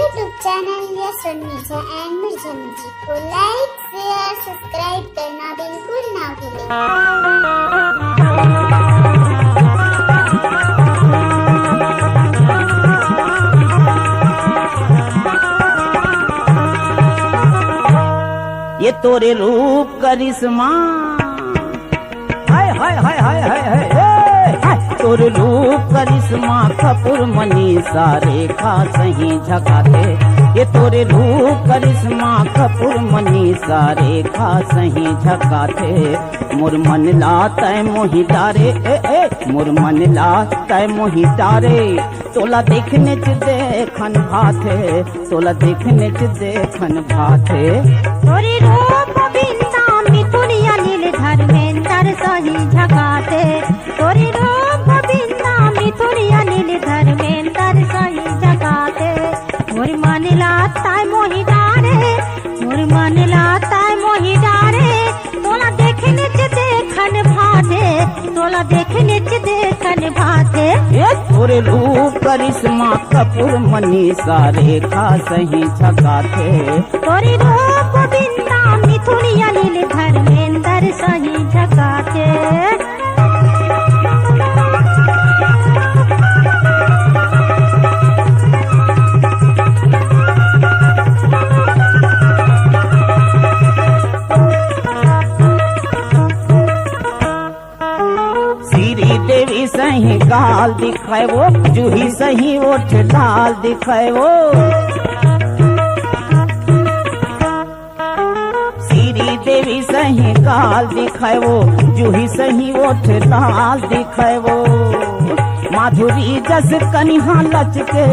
YouTube channel yes Mirza and Mirza music को like share subscribe करना बिल्कुल ना भूलें। ये तोरे रूप करिश्मा हाय हाय हाय हाय हाय हाय हाय तोरे रूप करिश्मा कपूर मनी सारे खा सही झकाते। ये तोरे रूप करिश्मा कपूर मनी सारे खा सही झकाते। मोर मन लाता मोहि डारे मोर मन लाता मोहि डारे। तोला देखने च देखन भाथे तोला देखने च देखन भाथे। तोरी रूप बिंदा मिथुनिया नील धर्मेंद्र सही झकाते। तोरी रूप बिंदा मिथुनिया नील धर्मेंद्र सही झकाते। मोर मन लाता मोहि डारे मोर मन लाता मोहि डारे। तोला देखने च देखन भाथे तोला देखने च देखन भाथे। तोरे रूप करिश्मा कपूर मनी सारे खा सही झकाते। तोरी रूप बिंदा मिथुनिया नील धर्मेंद्र सही झकाते। श्री देवी सही गाल दिखाए वो जूही सही ओठ लाल दिखाए वो। श्री देवी सही गाल दिखाए वो जूही सही ओठ लाल दिखाए वो। माधुरी जस कनिहा लचके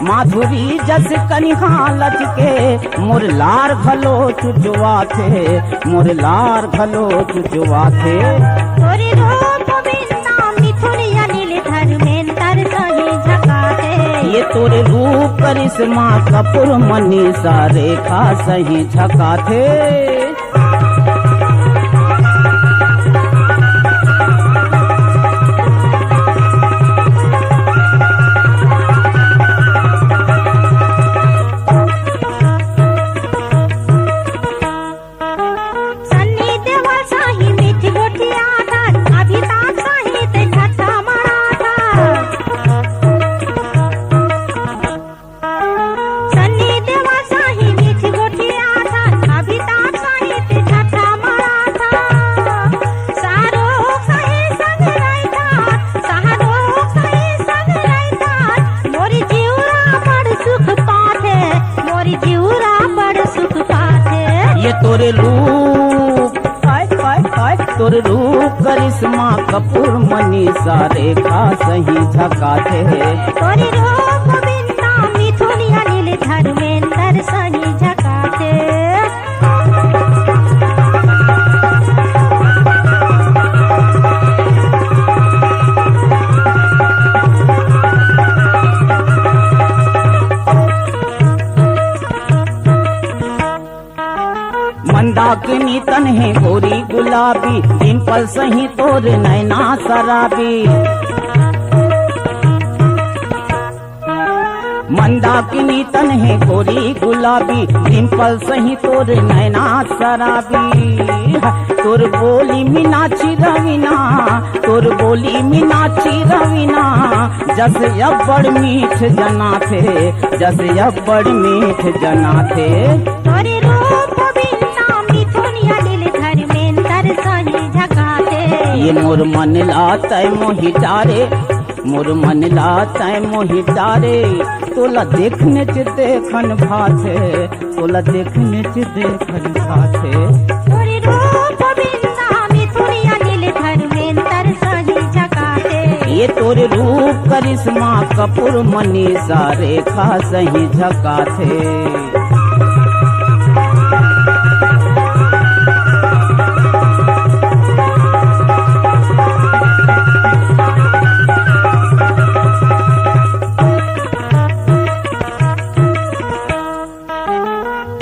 माधुरी जस कनिहा लचके। मोर लार घलो चुचवा थे मोर लार घलो चुचवा थे। तोरी रूप बिंदा मिथुनिया नील धर्मेंद्र सही झकाते। ये तोरे रूप करिश्मा कपूर मनी सारे खा सही झकाते। सन्नी देवल सही मीठी गोठिया धान अभिताभ सही ते छठा मराठा। सन्नी देवल सही मीठी गोठिया धान अभिताभ सही ते छठा मराठा। शाहरुख सही संग रैता शाहरुख सही संग रैता। मोरी जीवरा बड़ सुख पाथे मोरी जीवरा बड़ सुख पाथे। ये तोरे रूप हाय हाय हाय तोरे रूप करिश्मा कपूर मनी सारे खा सही झकाते। तोरी रूप बिंदा मिथुनिया नील धर्मेंद्र सही झकाते। मंदाकिनी तन्हे गोरी गुलाबी डिम्पल सही तोर नैना शराबी। मंदाकिनी तन्हे गोरी गुलाबी डिम्पल सही तोर नैना शराबी। तोर बोली मीनाक्षी रवीना तोर बोली मीनाक्षी रवीना। जस अब्बड़ मीठ जना थे जस अब्बड़ मीठ जना थे। तोरी रूप बिंदा मिथुनिया नील धर्मेंद्र सही झकाते। ये मोर मन लाता मोहि डारे मोर मन लाता मोहि डारे। तोला देखने च देखन भाथे तोला देखने च देखन भाथे। तोरी रूप बिंदा मिथुनिया नील धर्मेंद्र सही झकाते। ये तोरे रूप करिश्मा कपूर मनी सारे खा सही झकाते।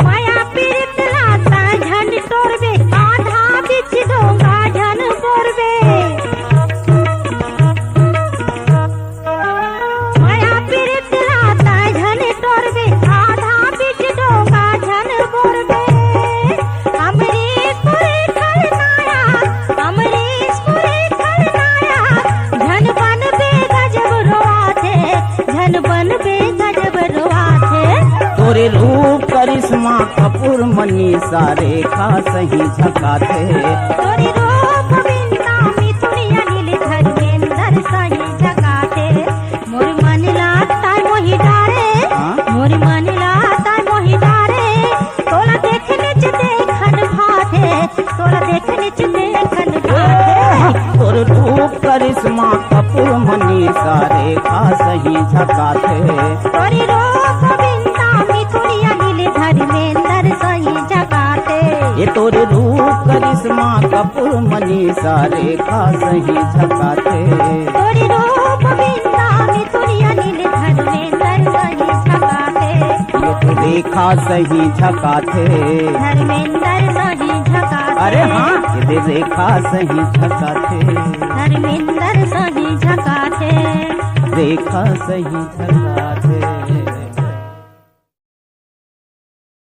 माया पीड़ित लाता झंड तोड़बे आधा बिच डोंगा झन बोरबे। माया पीड़ित लाता झंड तोड़बे आधा गजबे गजब रुआ थे तोरे रूप करिश्मा कपूर मनीषा रेखा सही झकाते तोरी रूप बिंदा मिथुनिया नील धर्मेंद्र सही झकाते मोर मन लाता मोहि डारे मोर मन लाता मोहि डारे तोला देखने च देखन भाते तोला देखने च देखन भाते तोर रूप करिश्मा कपूर मनीषा रेखा सही झकाते तोरी रूप बिंदा मिथुनिया नील धर्मेंद्र सही झकाते ये तोरे रूप करिश्मा कपूर मनीषा रेखा सही झकाते तोरी रूप बिंदा मिथुनिया नील धर्मेंद्र सही झकाते ये तो रेखा सही झकाते धर्मेंद्र सही झकाते अरे हाँ ये रेखा सही झकाते धर्मेंद्र सही झकाते रेखा सही झकाते